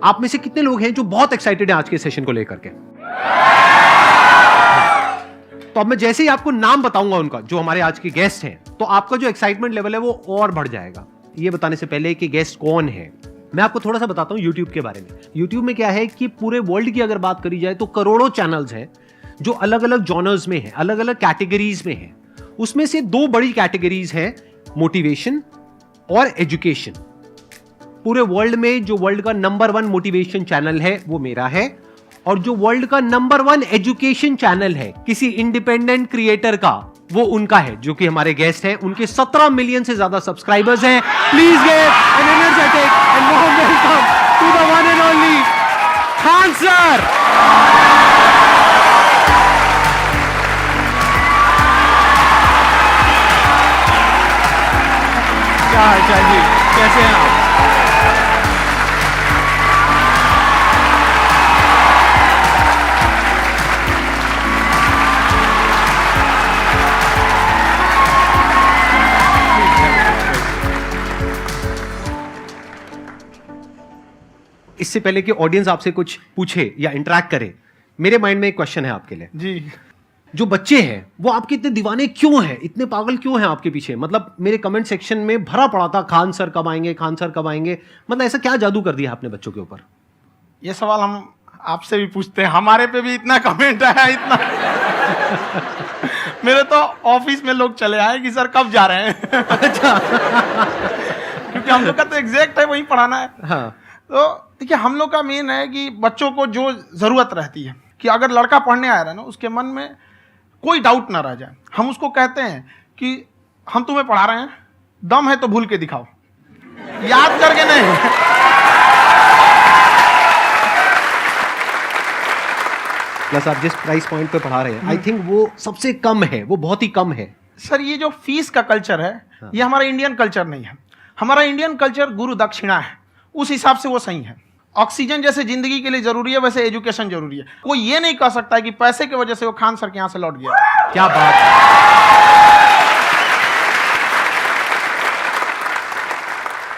आप में से कितने लोग हैं जो बहुत एक्साइटेड हैं आज के सेशन को लेकर के? तो अब मैं जैसे ही आपको नाम बताऊंगा उनका, जो हमारे आज के गेस्ट हैं, तो आपका जो एक्साइटमेंट लेवल है वो और बढ़ जाएगा। ये बताने से पहले कि गेस्ट कौन है, मैं आपको थोड़ा सा बताता हूं YouTube के बारे में। YouTube में क्या है कि पूरे वर्ल्ड की अगर बात करी जाए तो करोड़ों चैनल्स हैं जो अलग अलग जॉनर्स में हैं, अलग अलग कैटेगरीज में हैं। उसमें से दो बड़ी कैटेगरीज हैं, मोटिवेशन और एजुकेशन। पूरे वर्ल्ड में जो वर्ल्ड का नंबर 1 मोटिवेशन चैनल है वो मेरा है, और जो वर्ल्ड का नंबर 1 एजुकेशन चैनल है किसी इंडिपेंडेंट क्रिएटर का, वो उनका है, जो कि हमारे गेस्ट हैं। उनके 17 मिलियन से ज्यादा सब्सक्राइबर्स हैं। Please give an energetic and warm welcome to the one and only Khan sir. क्या हाल चाल जी, कैसे हैं आप? इससे पहले कि ऑडियंस आपसे कुछ पूछे या इंटरेक्ट करे, मेरे माइंड में एक क्वेश्चन है आपके लिए जी। जो बच्चे हैं वो आपके इतने दीवाने क्यों हैं, इतने पागल क्यों हैं आपके पीछे? मतलब मेरे कमेंट सेक्शन में भरा पड़ा था, खान सर कब आएंगे, खान सर कब आएंगे। मतलब ऐसा क्या जादू कर दिया आपने बच्चों के ऊपर? ये सवाल हम आपसे भी पूछते हैं, हमारे पे भी इतना कमेंट आया, इतना मेरे तो ऑफिस में लोग चले आए कि सर कब जा रहे हैं। अच्छा। क्योंकि हम लोग का तो एग्जैक्ट है, वही पढ़ाना है। हाँ। तो देखिए, हम लोग का मेन है कि बच्चों को जो जरूरत रहती है कि अगर लड़का पढ़ने आ रहा है ना, उसके मन में कोई डाउट ना रह जाए। हम उसको कहते हैं कि हम तुम्हें पढ़ा रहे हैं, दम है तो भूल के दिखाओ, याद करके नहीं। प्लस आप जिस प्राइस पॉइंट पे पढ़ा रहे हैं, आई थिंक वो सबसे कम है, वो बहुत ही कम है। सर, ये जो फीस का कल्चर है, ये हमारा इंडियन कल्चर नहीं है। हमारा इंडियन कल्चर गुरु दक्षिणा है, उस हिसाब से वो सही है। ऑक्सीजन जैसे जिंदगी के लिए जरूरी है, वैसे एजुकेशन जरूरी है। कोई ये नहीं कह सकता है कि पैसे की वजह से वो खान सर के यहां से लौट गया। क्या बात है।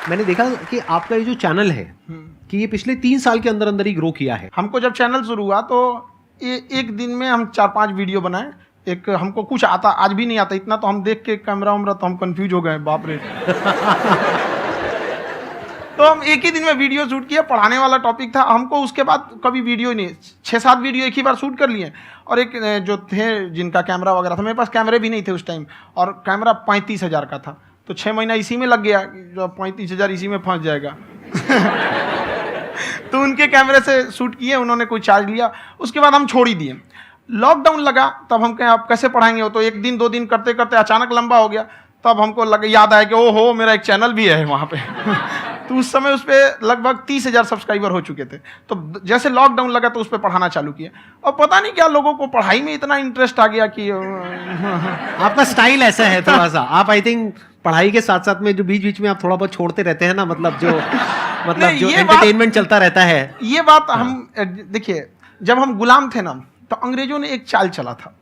मैंने देखा कि आपका ये जो चैनल है कि ये पिछले 3 साल के अंदर अंदर ही ग्रो किया है। हमको जब चैनल शुरू हुआ तो एक दिन में हम 4-5 वीडियो बनाए। एक हमको कुछ आता, आज भी नहीं आता इतना, तो हम देख के कैमरा उमरा तो हम कंफ्यूज हो गए, बाप रे। तो हम एक ही दिन में वीडियो शूट किया, पढ़ाने वाला टॉपिक था हमको। उसके बाद कभी वीडियो ही नहीं, 6-7 वीडियो एक ही बार शूट कर लिए। और एक जो थे जिनका कैमरा वगैरह था, मेरे पास कैमरे भी नहीं थे उस टाइम, और कैमरा 35,000 का था, तो 6 महीना इसी में लग गया। जो 35,000 इसी में फंस जाएगा। तो उनके कैमरे से शूट किए, उन्होंने कोई चार्ज लिया, उसके बाद हम छोड़ ही दिए। लॉकडाउन लगा, तब हम कहें आप कैसे पढ़ाएंगे, वो तो 1 दिन 2 दिन करते करते अचानक लंबा हो गया। तब हमको याद आया कि ओहो, मेरा एक चैनल भी है वहाँ पे। तो उस समय उस पर लगभग 30,000 सब्सक्राइबर हो चुके थे। तो जैसे लॉकडाउन लगा तो उस पर पढ़ाना चालू किया, और पता नहीं क्या लोगों को पढ़ाई में इतना इंटरेस्ट आ गया कि आपका स्टाइल ऐसा है थोड़ा सा। आप आई थिंक पढ़ाई के साथ साथ में जो बीच बीच में आप थोड़ा बहुत छोड़ते रहते हैं ना, मतलब जो एंटरटेनमेंट चलता रहता है। ये बात हम देखिए, जब हम गुलाम थे ना, तो अंग्रेजों ने एक चाल चला था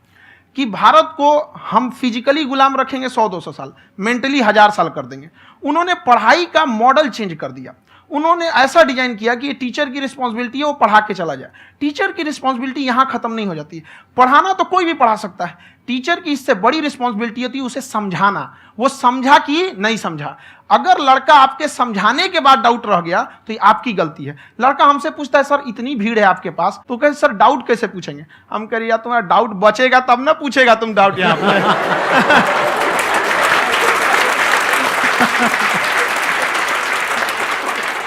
कि भारत को हम फिजिकली गुलाम रखेंगे 100-200 साल, मेंटली 1000 साल कर देंगे। उन्होंने पढ़ाई का मॉडल चेंज कर दिया। उन्होंने ऐसा डिजाइन किया कि टीचर की रिस्पॉन्सिबिलिटी है वो पढ़ा के चला जाए। टीचर की रिस्पॉन्सिबिलिटी यहाँ खत्म नहीं हो जाती है। पढ़ाना तो कोई भी पढ़ा सकता है, टीचर की इससे बड़ी रिस्पॉन्सिबिलिटी होती है उसे समझाना। वो समझा कि नहीं समझा। अगर लड़का आपके समझाने के बाद डाउट रह गया तो ये आपकी गलती है। लड़का हमसे पूछता है, सर इतनी भीड़ है आपके पास, तो कहते सर डाउट कैसे पूछेंगे? हम कह रहे यार तुम्हारा डाउट बचेगा तब ना पूछेगा तुम डाउट यहाँ पे।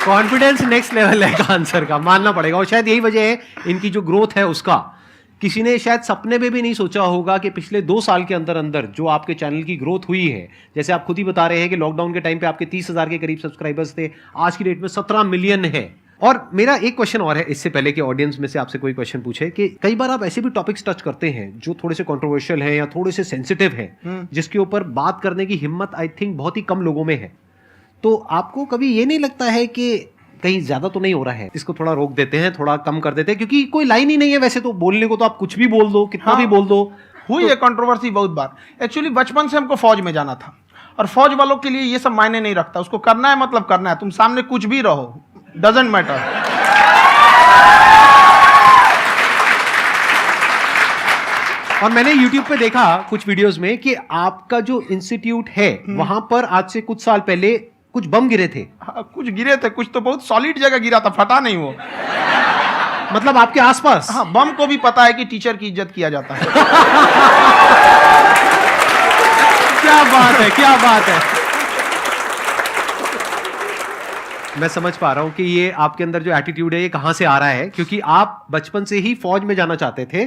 कॉन्फिडेंस नेक्स्ट लेवल है खान सर का, मानना पड़ेगा। और शायद यही वजह है इनकी जो ग्रोथ है उसका। किसी ने शायद सपने में भी नहीं सोचा होगा कि पिछले 2 साल के अंदर अंदर जो आपके चैनल की ग्रोथ हुई है, जैसे आप खुद ही बता रहे हैं कि लॉकडाउन के टाइम पे आपके 30,000 के करीब सब्सक्राइबर्स थे, आज की डेट में 17 मिलियन है। और मेरा एक क्वेश्चन और है, इससे पहले कि ऑडियंस में से आपसे कोई क्वेश्चन पूछे, कि कई बार आप ऐसे भी टॉपिक्स टच करते हैं जो थोड़े से कंट्रोवर्शियल हैं या थोड़े से सेंसिटिव हैं, जिसके ऊपर बात करने की हिम्मत आई थिंक बहुत ही कम लोगों में है। तो आपको कभी ये नहीं लगता है कि कहीं ज्यादा तो नहीं हो रहा है, इसको थोड़ा रोक देते हैं, थोड़ा कम कर देते हैं? क्योंकि कोई लाइन ही नहीं है वैसे तो बोलने को, तो आप कुछ भी बोल दो, कितना भी बोल दो। हुई है कंट्रोवर्सी बहुत बार। एक्चुअली बचपन से हमको फौज में जाना था, और फौज वालों के लिए ये सब मायने नहीं रखता। उसको करना है मतलब करना है, तुम सामने कुछ भी रहो, डजंट मैटर। और मैंने YouTube पे देखा कुछ वीडियोस में कि आपका जो इंस्टीट्यूट है वहां पर आज से कुछ साल पहले कुछ बम गिरे थे। हाँ, कुछ गिरे थे, कुछ तो बहुत सॉलिड जगह गिरा था, फटा नहीं वो। मतलब आपके आसपास। हाँ, बम को भी पता है कि टीचर की इज्जत किया जाता है। क्या बात है, क्या बात है। मैं समझ पा रहा हूं कि ये आपके अंदर जो एटीट्यूड है ये कहां से आ रहा है, क्योंकि आप बचपन से ही फौज में जाना चाहते थे,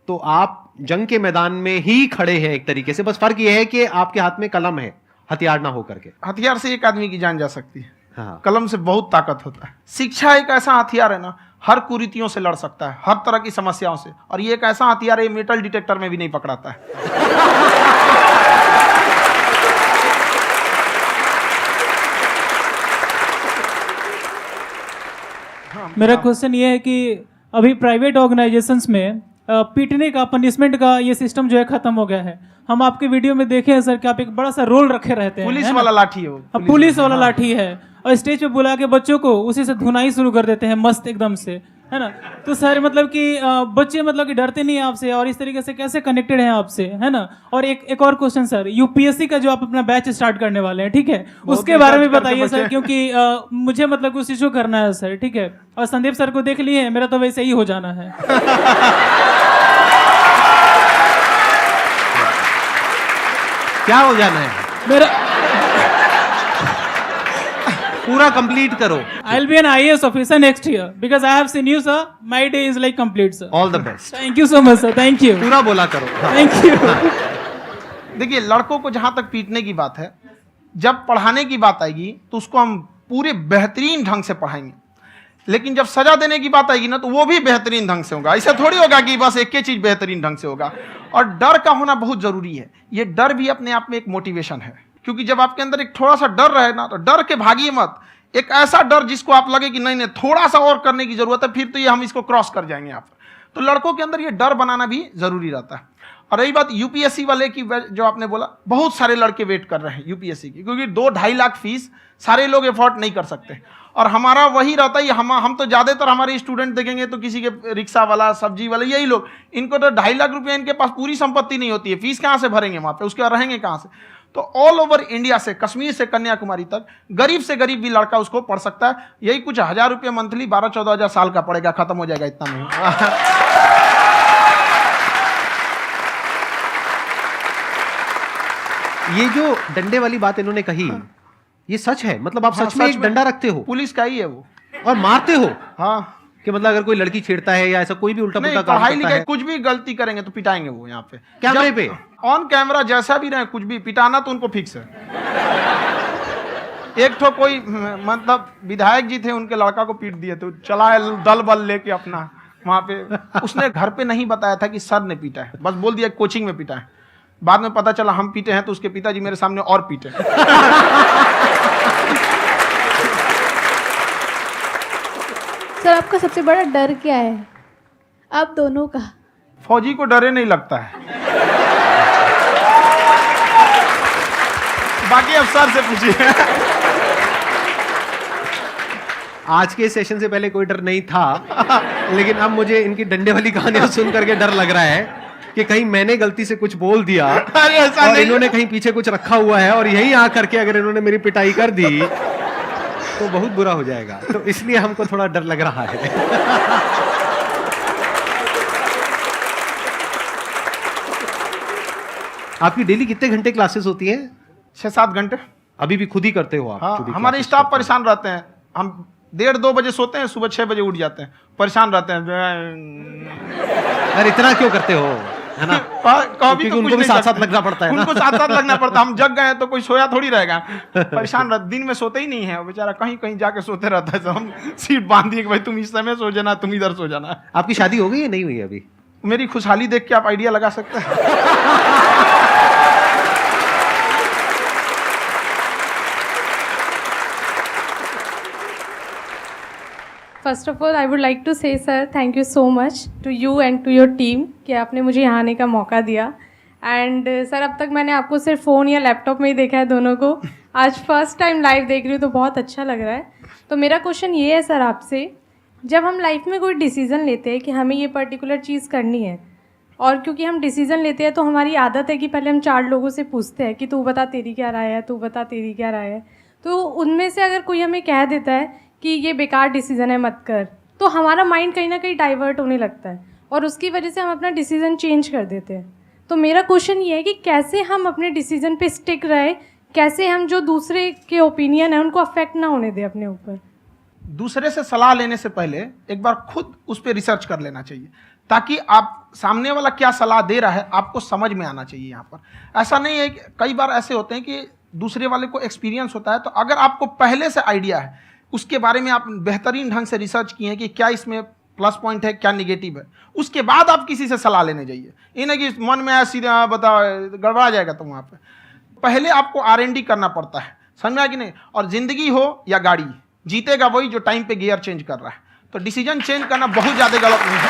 तो आप जंग के मैदान में ही खड़े हैं एक तरीके से। बस फर्क ये है कि आपके हाथ में कलम है, हथियार ना हो करके। हथियार से एक आदमी की जान जा सकती है, हाँ। कलम से बहुत ताकत होता है। शिक्षा एक ऐसा हथियार है ना, हर कुरीतियों से लड़ सकता है, हर तरह की समस्याओं से। और ये एक ऐसा हथियार है, मेटल डिटेक्टर में भी नहीं पकड़ाता है। मेरा क्वेश्चन ये है कि अभी प्राइवेट ऑर्गेनाइजेशंस में पीटने का, पनिशमेंट का ये सिस्टम जो है खत्म हो गया है। हम आपके वीडियो में देखे हैं सर कि आप एक बड़ा सा रोल रखे रहते हैं, पुलिस है ना? वाला लाठी है वो, पुलिस वाला लाठी है, और स्टेज पे बुला के बच्चों को उसी से धुनाई शुरू कर देते हैं मस्त एकदम से, है ना? तो सर मतलब कि बच्चे मतलब कि डरते नहीं हैं आपसे, और इस तरीके से कैसे कनेक्टेड हैं आपसे, है ना? और एक और क्वेश्चन सर, यूपीएससी का जो आप अपना बैच स्टार्ट करने वाले हैं, ठीक है, उसके बारे में बताइए सर, क्योंकि मुझे मतलब कुछ इशू करना है सर, ठीक है? और संदीप सर को देख लिए, मेरा तो वैसे ही हो जाना है। क्या हो जाना है? मेरा पूरा कंप्लीट करो। I'll be an IAS officer next year because I have seen you, sir. My day is like complete, sir. All the best. Thank you so much, sir. Thank you. पूरा बोला करो। हाँ। Thank you. देखिए, लड़कों को जहां तक पीटने की बात है, जब पढ़ाने की बात आएगी तो उसको हम पूरे बेहतरीन ढंग से पढ़ाएंगे। लेकिन जब सजा देने की बात आएगी ना, तो वो भी बेहतरीन ढंग से होगा। ऐसा थोड़ी होगा कि बस एक ही चीज बेहतरीन ढंग से होगा। और डर का होना बहुत जरूरी है। ये डर भी अपने आप में एक मोटिवेशन है, क्योंकि जब आपके अंदर एक थोड़ा सा डर रहे ना, तो डर के भागिए मत। एक ऐसा डर जिसको आप लगे कि नहीं नहीं थोड़ा सा और करने की जरूरत है, फिर तो ये हम इसको क्रॉस कर जाएंगे यहाँ पर। तो लड़कों के अंदर ये डर बनाना भी जरूरी रहता है। और रही बात यूपीएससी वाले की, जो आपने बोला, बहुत सारे लड़के वेट कर रहे हैं यूपीएससी की, क्योंकि 2-2.5 लाख फीस सारे लोग एफोर्ड नहीं कर सकते। और हमारा वही रहता है, हम तो ज्यादातर हमारे स्टूडेंट देखेंगे तो किसी के रिक्शा वाला, सब्जी वाला, यही लोग, इनको तो 2.5 लाख रुपया, इनके पास पूरी संपत्ति नहीं होती है, फीस कहाँ से भरेंगे वहां पे, उसके बाद रहेंगे कहाँ से? तो ऑल ओवर इंडिया से, कश्मीर से कन्याकुमारी तक, गरीब से गरीब भी लड़का उसको पढ़ सकता है। यही कुछ 1000 रुपये मंथली, 12-14 हजार साल का पड़ेगा, खत्म हो जाएगा इतना में। ये जो डंडे वाली बात इन्होंने कही, ये सच है? मतलब आप हाँ, सच में एक डंडा रखते हो पुलिस का ही है वो, और मारते हो? हाँ। कि मतलब अगर कोई लड़की छेड़ता है या ऐसा कोई भी उल्टा नहीं, पुल्टा काम पढ़ाई करता लिखाई है, कुछ भी गलती करेंगे तो पिटाएंगे वो यहाँ पे, कैमरे पे, ऑन कैमरा, जैसा भी रहे, कुछ भी पिटाना तो उनको फिक्स है। एक तो कोई मतलब विधायक जी थे, उनके लड़का को पीट दिए, तो चला है दल बल लेके अपना वहां पे। उसने घर पे नहीं बताया था कि सर ने पीटा है, बस बोल दिया कोचिंग में पीटा है। बाद में पता चला हम पीटे हैं, तो उसके पिताजी मेरे सामने और पीटे। सर आपका सबसे बड़ा डर क्या है, आप दोनों का? फौजी को डरे नहीं लगता है, बाकी अफसर से पूछिए। आज के सेशन से पहले कोई डर नहीं था, लेकिन अब मुझे इनकी डंडे वाली कहानियां सुन करके डर लग रहा है कि कहीं मैंने गलती से कुछ बोल दिया अरे ऐसा और नहीं, इन्होंने कहीं पीछे कुछ रखा हुआ है, और यही आ करके अगर इन्होंने मेरी पिटाई कर दी तो बहुत बुरा हो जाएगा। तो इसलिए हमको थोड़ा डर लग रहा है। आपकी डेली कितने घंटे क्लासेस होती हैं? 6-7 घंटे। अभी भी खुद ही करते हो आप? हाँ, जो भी हमारे classes स्टाफ करते हो। परेशान रहते हैं। हम 1:30-2 बजे सोते हैं, सुबह 6 बजे उठ जाते हैं, परेशान रहते हैं। यार इतना क्यों करते हो, है ना? कभी तो उनको भी साथ साथ लगना पड़ता है ना? उनको साथ साथ लगना पड़ता है। हम जग गए तो कोई सोया थोड़ी रहेगा, परेशान रह, दिन में सोते ही नहीं है बेचारा, कहीं कहीं जाके सोते रहता है। तो हम सीट बांध दिए कि भाई तुम इस समय सो जाना, तुम इधर सो जाना। आपकी शादी हो गई या नहीं हुई अभी? मेरी खुशहाली देख के आप आइडिया लगा सकते हैं। First of all I would like to say sir thank you so much to you and to your team कि आपने मुझे यहाँ आने का मौका दिया। एंड सर अब तक मैंने आपको सिर्फ फ़ोन या लैपटॉप में ही देखा है दोनों को, आज फर्स्ट टाइम लाइव देख रही हूँ तो बहुत अच्छा लग रहा है। तो मेरा क्वेश्चन ये है सर आपसे, जब हम लाइफ में कोई डिसीज़न लेते हैं कि हमें ये पर्टिकुलर चीज़ करनी है, और क्योंकि हम डिसीजन लेते हैं तो हमारी आदत है कि पहले हम 4 लोगों से पूछते हैं कि तू बता तेरी क्या राय है, तू बता तेरी क्या राय है। तो उनमें से अगर कोई हमें कह देता है कि ये बेकार डिसीजन है मत कर, तो हमारा माइंड कहीं ना कहीं डाइवर्ट होने लगता है और उसकी वजह से हम अपना डिसीजन चेंज कर देते हैं। तो मेरा क्वेश्चन ये है कि कैसे हम अपने डिसीजन पे स्टिक रहे, कैसे हम जो दूसरे के ओपिनियन है उनको अफेक्ट ना होने दें अपने ऊपर। दूसरे से सलाह लेने से पहले एक बार खुद उस पर रिसर्च कर लेना चाहिए, ताकि आप सामने वाला क्या सलाह दे रहा है आपको समझ में आना चाहिए। यहाँ पर ऐसा नहीं है कि कई बार ऐसे होते हैं कि दूसरे वाले को एक्सपीरियंस होता है, तो अगर आपको पहले से आइडिया है, उसके बारे में आप बेहतरीन ढंग से रिसर्च किए हैं कि क्या इसमें प्लस पॉइंट है क्या निगेटिव है, उसके बाद आप किसी से सलाह लेने जाइए। ये नहीं कि मन में आया सीधा बता गड़बड़ा जाएगा। तो वहाँ पे पहले आपको R&D करना पड़ता है, समझ में आया कि नहीं। और जिंदगी हो या गाड़ी, जीतेगा वही जो टाइम पे गियर चेंज कर रहा है। तो डिसीजन चेंज करना बहुत ज़्यादा गलत नहीं है।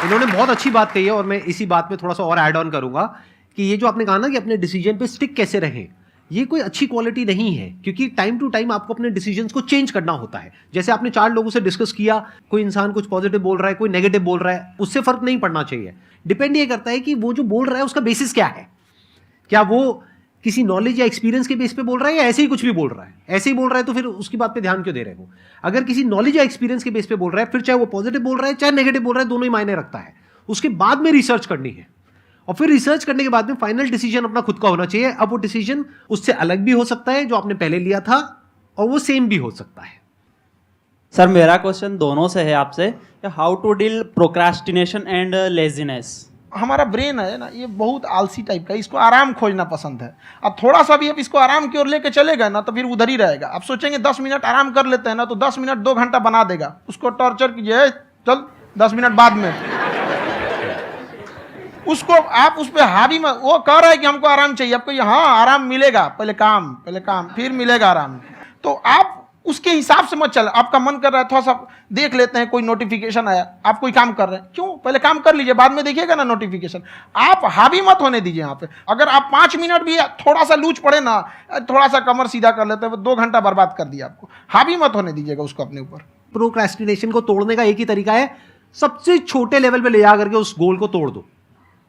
इन्होंने बहुत अच्छी बात कही है और मैं इसी बात में थोड़ा सा और ऐड ऑन करूंगा कि ये जो आपने कहा ना कि अपने डिसीजन पे स्टिक कैसे रहें, ये कोई अच्छी क्वालिटी नहीं है, क्योंकि टाइम टू टाइम आपको अपने डिसीजंस को चेंज करना होता है। जैसे आपने 4 लोगों से डिस्कस किया, कोई इंसान कुछ पॉजिटिव बोल रहा है, कोई नेगेटिव बोल रहा है, उससे फर्क नहीं पड़ना चाहिए। डिपेंड ये करता है कि वो जो बोल रहा है उसका बेसिस क्या है। क्या वो किसी नॉलेज या एक्सपीरियंस के बेस पे बोल रहा है या ऐसे ही कुछ भी बोल रहा है? ऐसे ही बोल रहा है तो फिर उसकी बात पे ध्यान क्यों दे रहे हो? अगर किसी नॉलेज या एक्सपीरियंस के बेस पे बोल रहा है, फिर चाहे वो पॉजिटिव बोल रहा है चाहे नेगेटिव बोल रहा है, दोनों ही मायने रखता है। उसके बाद में रिसर्च करनी है और फिर रिसर्च करने के बाद में फाइनल डिसीजन अपना खुद का होना चाहिए। अब वो डिसीजन उससे अलग भी हो सकता है जो आपने पहले लिया था, और वो सेम भी हो सकता है। सर मेरा क्वेश्चन दोनों से है आपसे, how to deal procrastination and laziness. हमारा ब्रेन है ना, ये बहुत आलसी टाइप का है, इसको आराम खोजना पसंद है। अब थोड़ा सा भी आप इसको आराम की ओर लेके चले गए ना तो फिर उधर ही रहेगा। आप सोचेंगे 10 मिनट आराम कर लेते हैं ना, तो 10 मिनट 2 घंटा बना देगा। उसको टॉर्चर कीजिए, चल 10 मिनट बाद में उसको आप उस पर हावी मत। वो कह रहा है कि हमको आराम चाहिए, आपको हाँ आराम मिलेगा, पहले काम फिर मिलेगा आराम। तो आप उसके हिसाब से मत चल। आपका मन कर रहा है थोड़ा सा देख लेते हैं, कोई नोटिफिकेशन आया, आप कोई काम कर रहे हैं, क्यों पहले काम कर लीजिए, बाद में देखिएगा ना नोटिफिकेशन। आप हावी मत होने दीजिए यहाँ पे। अगर आप 5 मिनट भी थोड़ा सा लूज पड़े ना, थोड़ा सा कमर सीधा कर लेते हैं, 2 घंटा बर्बाद कर दिया आपको। हावी मत होने दीजिएगा उसको अपने ऊपर। प्रोक्रेस्टिनेशन को तोड़ने का एक ही तरीका है, सबसे छोटे लेवल पे ले जा करके उस गोल को तोड़ दो।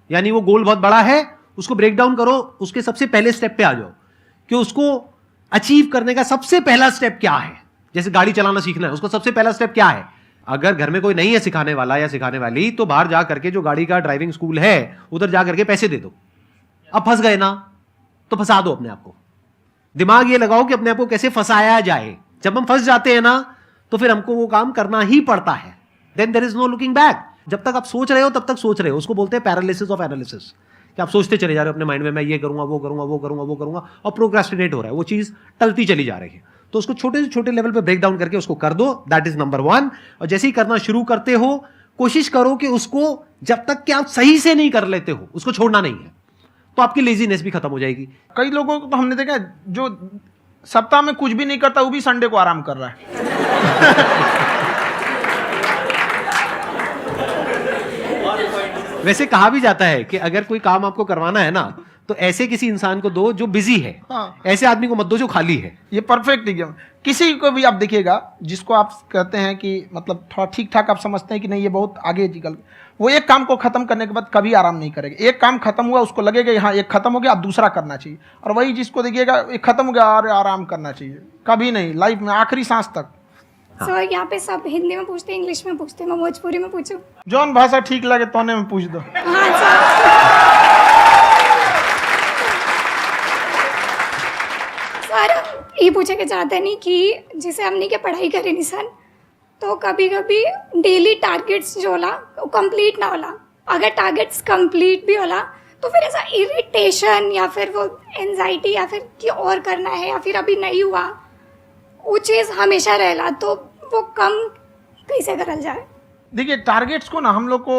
यानी वो गोल बहुत बड़ा है, उसको ब्रेक डाउन करो, उसके सबसे पहले स्टेप पे आ जाओ कि उसको अचीव करने का सबसे पहला स्टेप क्या है। जैसे गाड़ी चलाना सीखना है, उसका सबसे पहला स्टेप क्या है। अगर घर में कोई नहीं है सिखाने वाला या सिखाने वाली, तो बाहर जा करके जो गाड़ी का ड्राइविंग स्कूल है उधर जा करके पैसे दे दो। अब फंस गए ना तो फंसा दो अपने आप को। दिमाग ये लगाओ कि अपने आप को कैसे फंसाया जाए। जब हम फंस जाते हैं ना तो फिर हमको वो काम करना ही पड़ता है। Then there is no looking back. जब तक आप सोच रहे हो तब तक सोच रहे हो, उसको बोलते हैं पैरालिसिस ऑफ एनालिसिस, कि आप सोचते चले जा रहे हो अपने माइंड में, मैं ये करूंगा वो करूंगा वो करूंगा वो करूंगा, और प्रोक्रेस्टिनेट हो रहा है, वो चीज टलती चली जा रही है। तो उसको छोटे से छोटे लेवल पे ब्रेक डाउन करके उसको कर दो, दैट इज नंबर 1। और जैसे ही करना शुरू करते हो, कोशिश करो कि उसको जब तक कि आप सही से नहीं कर लेते हो उसको छोड़ना नहीं है, तो आपकी लेजीनेस भी खत्म हो जाएगी। कई लोगों को तो हमने देखा है जो सप्ताह में कुछ भी नहीं करता, वो भी संडे को आराम कर रहा है। वैसे कहा भी जाता है कि अगर कोई काम आपको करवाना है ना तो ऐसे किसी इंसान को दो जो बिजी है। हाँ। ऐसे आदमी को मत दो जो खाली है। ये परफेक्ट एग्जाम। किसी को भी आप देखिएगा जिसको आप कहते हैं कि मतलब थोड़ा ठीक ठाक आप समझते हैं कि नहीं ये बहुत आगे निकल, वो एक काम को खत्म करने के बाद कभी आराम नहीं करेगा। एक काम खत्म हुआ उसको लगेगा हाँ एक खत्म हो गया, अब दूसरा करना चाहिए। और वही जिसको देखिएगा एक खत्म हो गया और आराम करना चाहिए, कभी नहीं, लाइफ में आखिरी सांस तक। सर यहाँ पे सब हिंदी में पूछते हैं, इंग्लिश में पूछते हैं, मैं भोजपुरी में पूछूं? जौन भाषा ठीक लगे तोने में पूछ दो। हाँ सर। सर ये पूछे के चाहते नहीं कि जैसे हमने के पढ़ाई करे नहीं सर, तो कभी कभी डेली टारगेट्स जो होला वो कंप्लीट ना होला। अगर टारगेट्स कंप्लीट भी होला तो फिर ऐसा इरिटेशन या फिर वो एंजाइटी या फिर कि और करना है या फिर अभी नहीं हुआ, वो चीज़ हमेशा रहेला। तो वो कम कैसे करल जाए? देखिए टारगेट्स को ना हम लोग को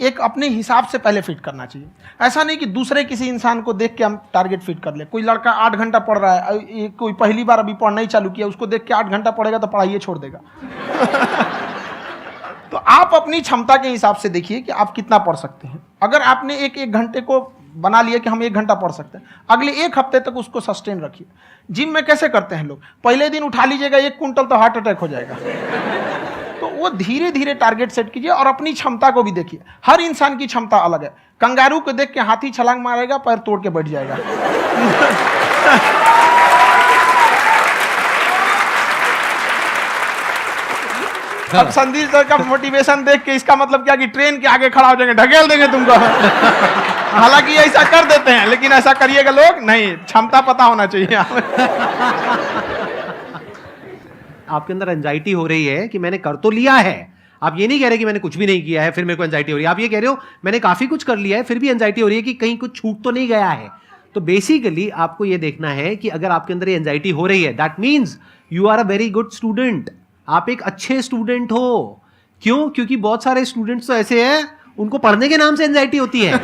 एक अपने हिसाब से पहले फिट करना चाहिए। ऐसा नहीं कि दूसरे किसी इंसान को देख के हम टारगेट फिट कर ले। कोई लड़का 8 घंटा पढ़ रहा है, कोई पहली बार अभी पढ़ना ही चालू किया, उसको देख के 8 घंटा पढ़ेगा तो पढ़ाई छोड़ देगा। तो आप अपनी क्षमता के हिसाब से देखिए कि आप कितना पढ़ सकते हैं। अगर आपने एक घंटे को बना लिया कि हम 1 घंटा पढ़ सकते हैं, अगले 1 हफ्ते तक उसको सस्टेन रखिए। जिम में कैसे करते हैं लोग, पहले दिन उठा लीजिएगा 1 कुंटल तो हार्ट अटैक हो जाएगा। तो वो धीरे धीरे टारगेट सेट कीजिए और अपनी क्षमता को भी देखिए। हर इंसान की क्षमता अलग है। कंगारू को देख के हाथी छलांग मारेगा, पैर तोड़ के बैठ जाएगा। अब संदीप सर का मोटिवेशन देख के इसका मतलब क्या कि ट्रेन के आगे खड़ा हो जाएंगे, ढकेल देंगे तुमको। हालांकि ऐसा कर देते हैं, लेकिन ऐसा करिएगा लोग नहीं, क्षमता पता होना चाहिए। आपके अंदर एंजाइटी हो रही है कि मैंने कर तो लिया है। आप ये नहीं कह रहे कि मैंने कुछ भी नहीं किया है फिर मेरे को एंजाइटी हो रही है। आप ये कह रहे हो मैंने काफी कुछ कर लिया है फिर भी एंजाइटी हो रही है कि कहीं कुछ छूट तो नहीं गया है। तो बेसिकली आपको ये देखना है कि अगर आपके अंदर ये एंजाइटी हो रही है, that means you are a very good student. आप एक अच्छे स्टूडेंट हो। क्यों? क्योंकि बहुत सारे स्टूडेंट्स तो ऐसे हैं उनको पढ़ने के नाम से एंजाइटी होती है।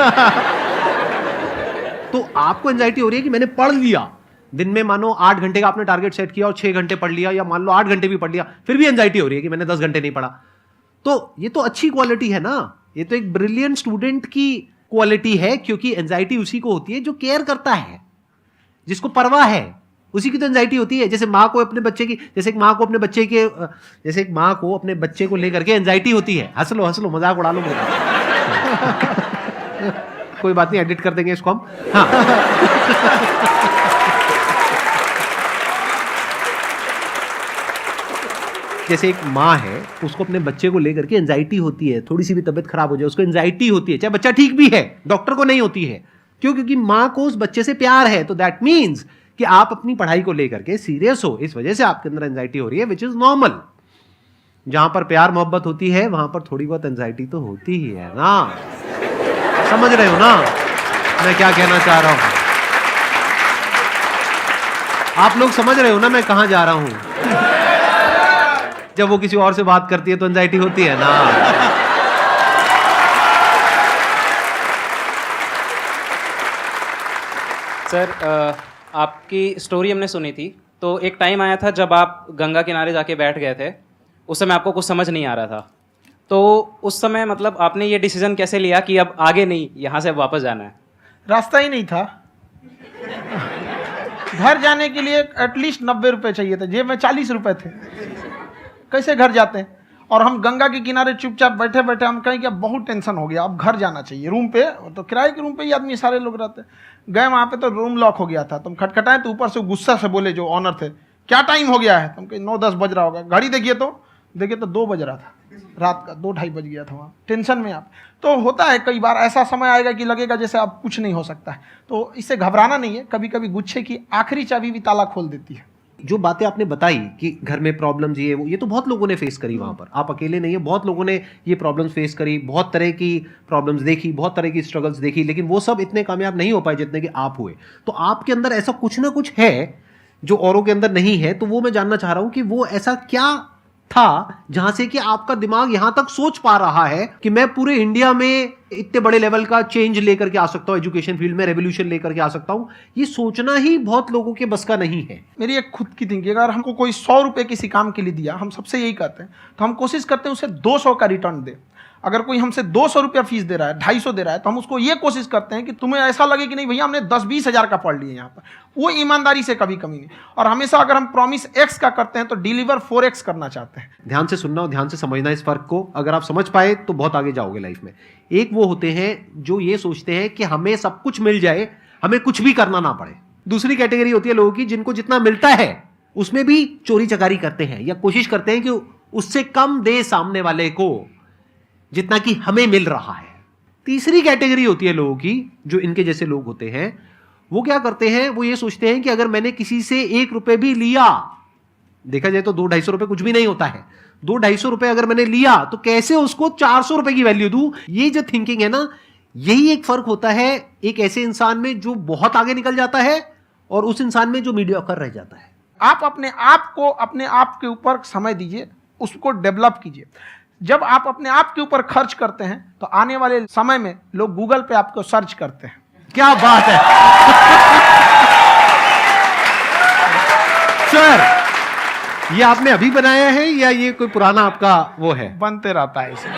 तो आपको एंजाइटी हो रही है कि मैंने पढ़ लिया, दिन में मानो 8 घंटे का आपने टारगेट सेट किया और 6 घंटे पढ़ लिया, या मान लो 8 घंटे भी पढ़ लिया, फिर भी एंजाइटी हो रही है कि मैंने 10 घंटे नहीं पढ़ा। तो ये तो अच्छी क्वालिटी है ना, ये तो एक ब्रिलियंट स्टूडेंट की क्वालिटी है, क्योंकि एंजाइटी उसी को होती है जो केयर करता है, जिसको परवाह है, उसी की तो एंजाइटी होती है। जैसे माँ को अपने बच्चे की, जैसे एक माँ को अपने बच्चे के, जैसे एक माँ को अपने बच्चे को लेकर के एंजाइटी होती है। हंस लो मजाक उड़ा लो मेरा। कोई बात नहीं, एडिट कर देंगे इसको हम। हाँ। जैसे एक माँ है, उसको अपने बच्चे को लेकर के एंजाइटी होती है, थोड़ी सी भी तबीयत खराब हो जाए उसको एंजाइटी होती है, चाहे बच्चा ठीक भी है, डॉक्टर को नहीं होती है। क्यों? क्योंकि माँ को उस बच्चे से प्यार है। तो दैट मीन्स कि आप अपनी पढ़ाई को लेकर के सीरियस हो, इस वजह से आपके अंदर एंजाइटी हो रही है, विच इज नॉर्मल। जहां पर प्यार मोहब्बत होती है वहां पर थोड़ी बहुत एंजाइटी तो होती ही है ना। समझ रहे हो ना मैं क्या कहना चाह रहा हूं? आप लोग समझ रहे हो ना मैं कहां जा रहा हूं? जब वो किसी और से बात करती है तो एंजाइटी होती है ना। सर, आपकी स्टोरी हमने सुनी थी, तो एक टाइम आया था जब आप गंगा किनारे जाके बैठ गए थे। उस समय आपको कुछ समझ नहीं आ रहा था, तो उस समय मतलब आपने ये डिसीजन कैसे लिया कि अब आगे नहीं, यहाँ से वापस जाना है? रास्ता ही नहीं था। घर जाने के लिए एटलीस्ट 90 रुपए चाहिए थे, जेब में 40 रुपए थे। कैसे घर जाते हैं? और हम गंगा के किनारे चुपचाप बैठे बैठे हम कहें कि अब बहुत टेंशन हो गया, अब घर जाना चाहिए। रूम पे, तो किराए के रूम पे ही आदमी सारे लोग रहते। गए वहाँ पे तो रूम लॉक हो गया था। तुम खटखटाए तो ऊपर से गुस्सा से बोले जो ऑनर थे, क्या टाइम हो गया है? तुम कहे 9-10 बज रहा होगा। घड़ी देखिए तो 2 बज रहा था रात का, 2-2:30 बज गया था। वहाँ टेंशन में आप, तो होता है कई बार ऐसा समय आएगा कि लगेगा जैसे अब कुछ नहीं हो सकता है। तो इससे घबराना नहीं है। कभी कभी गुच्छे की आखिरी चाबी भी ताला खोल देती है। जो बातें आपने बताई कि घर में प्रॉब्लम्स ये वो, ये तो बहुत लोगों ने फेस करी वहां पर। आप अकेले नहीं है, बहुत लोगों ने ये प्रॉब्लम्स फेस करी, बहुत तरह की प्रॉब्लम्स देखी, बहुत तरह की स्ट्रगल्स देखी, लेकिन वो सब इतने कामयाब नहीं हो पाए जितने कि आप हुए। तो आपके अंदर ऐसा कुछ ना कुछ है जो औरों के अंदर नहीं है। तो वो मैं जानना चाह रहा हूं कि वो ऐसा क्या था जहां से कि आपका दिमाग यहां तक सोच पा रहा है कि मैं पूरे इंडिया में इतने बड़े लेवल का चेंज लेकर के आ सकता हूं, एजुकेशन फील्ड में रेवोल्यूशन लेकर के आ सकता हूं। ये सोचना ही बहुत लोगों के बस का नहीं है। मेरी एक खुद की थिंकिंग, अगर हमको कोई 100 रुपए किसी काम के लिए दिया, हम सबसे यही कहते हैं, तो हम कोशिश करते हैं उसे 200 का रिटर्न दे। अगर कोई हमसे 200 रुपया फीस दे रहा है, 250 दे रहा है, तो हम उसको ये कोशिश करते हैं कि तुम्हें ऐसा लगे कि नहीं भैया हमने 10-20 हज़ार का पढ़ लिया यहाँ पर। वो ईमानदारी से कभी कमी नहीं। और हमेशा अगर हम प्रॉमिस एक्स का करते हैं तो डिलीवर 4x करना चाहते हैं। ध्यान से सुनना और ध्यान से समझना इस फर्क को। अगर आप समझ पाए तो बहुत आगे जाओगे लाइफ में। एक वो होते हैं जो ये सोचते हैं कि हमें सब कुछ मिल जाए, हमें कुछ भी करना ना पड़े। दूसरी कैटेगरी होती है लोगों की जिनको जितना मिलता है उसमें भी चोरी चकारी करते हैं या कोशिश करते हैं कि उससे कम दे सामने वाले को जितना कि हमें मिल रहा है। तीसरी कैटेगरी होती है लोगों की, जो इनके जैसे लोग होते हैं। वो क्या करते हैं? वो ये सोचते हैं कि अगर मैंने किसी से 1 रुपए भी लिया, देखा जाए तो 200-250 रुपए कुछ भी नहीं होता है, 200-250 रुपए अगर मैंने लिया तो कैसे उसको 400 रुपए की वैल्यू दूं। ये जो थिंकिंग है ना, यही एक फर्क होता है एक ऐसे इंसान में जो बहुत आगे निकल जाता है और उस इंसान में जो मीडियोकर रह जाता है। आप अपने आप को अपने आप के ऊपर समय दीजिए, उसको डेवलप कीजिए। जब आप अपने आप के ऊपर खर्च करते हैं तो आने वाले समय में लोग गूगल पे आपको सर्च करते हैं। क्या बात है सर, ये आपने अभी बनाया है या ये कोई पुराना आपका वो है? बनते रहता है, इसे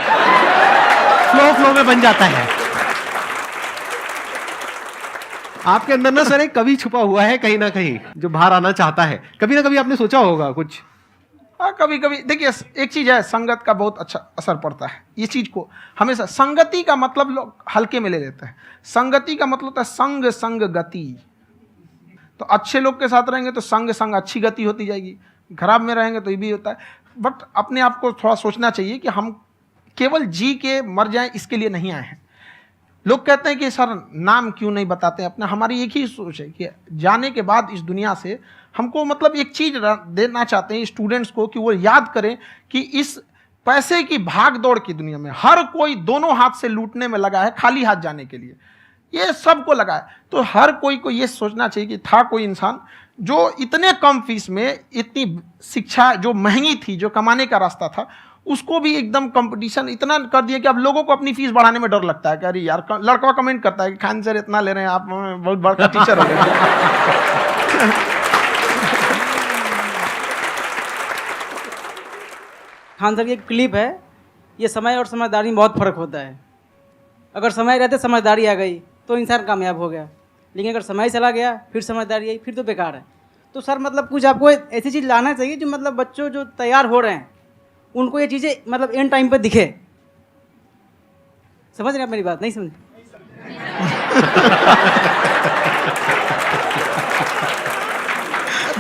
फ्लो में बन जाता है। आपके अंदर ना सर एक कवि छुपा हुआ है कहीं ना कहीं जो बाहर आना चाहता है। कभी ना कभी आपने सोचा होगा कुछ? कभी कभी देखिए, एक चीज है, संगत का बहुत अच्छा असर पड़ता है। ये चीज को हमेशा, संगति का मतलब लोग हल्के में ले लेते हैं। संगति का मतलब होता है संग संग गति। तो अच्छे लोग के साथ रहेंगे तो संग संग अच्छी गति होती जाएगी, खराब में रहेंगे तो ये भी होता है। बट अपने आप को थोड़ा सोचना चाहिए कि हम केवल जी के मर जाएं इसके लिए नहीं आए हैं। लोग कहते हैं कि सर नाम क्यों नहीं बताते अपना। हमारी एक ही सोच है कि जाने के बाद इस दुनिया से हमको मतलब एक चीज देना चाहते हैं स्टूडेंट्स को, कि वो याद करें कि इस पैसे की भाग दौड़ की दुनिया में हर कोई दोनों हाथ से लूटने में लगा है, खाली हाथ जाने के लिए ये सबको लगा है। तो हर कोई को ये सोचना चाहिए कि था कोई इंसान जो इतने कम फीस में इतनी शिक्षा जो महंगी थी, जो कमाने का रास्ता था, उसको भी एकदम कंपटीशन इतना कर दिया कि अब लोगों को अपनी फीस बढ़ाने में डर लगता है कि अरे यार, लड़का कमेंट करता है कि खान सर इतना ले रहे हैं आप, बहुत बड़ा टीचर हो गए। खान साहब की एक क्लिप है, ये समय और समझदारी में बहुत फ़र्क होता है। अगर समय रहते समझदारी आ गई तो इंसान कामयाब हो गया, लेकिन अगर समय चला गया फिर समझदारी आई फिर तो बेकार है। तो सर मतलब कुछ आपको ऐसी चीज़ लाना चाहिए जो मतलब बच्चों जो तैयार हो रहे हैं उनको ये चीज़ें मतलब एंड टाइम पे दिखे। समझ रहे हैं आप मेरी बात? नहीं समझ?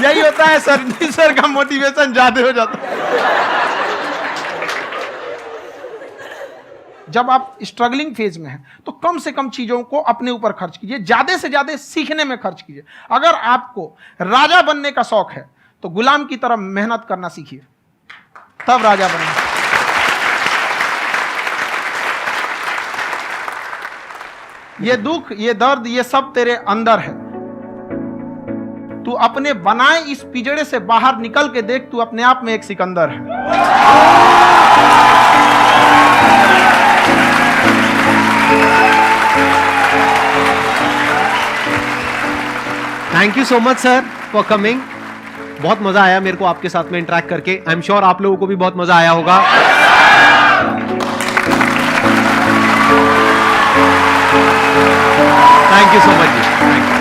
यही होता है सर का मोटिवेशन ज्यादा हो जाता है। जब आप स्ट्रगलिंग फेज में हैं तो कम से कम चीजों को अपने ऊपर खर्च कीजिए, ज्यादा से ज्यादा सीखने में खर्च कीजिए। अगर आपको राजा बनने का शौक है तो गुलाम की तरह मेहनत करना सीखिए, तब राजा बनेंगे। ये दुख, ये दर्द, ये सब तेरे अंदर है। तू अपने बनाए इस पिंजड़े से बाहर निकल के देख, तू अपने आप में एक सिकंदर है। Thank you so much sir for coming. बहुत मजा आया मेरे को आपके साथ में इंटरेक्ट करके। आई एम श्योर आप लोगों को भी बहुत मजा आया होगा। Thank you so much ji.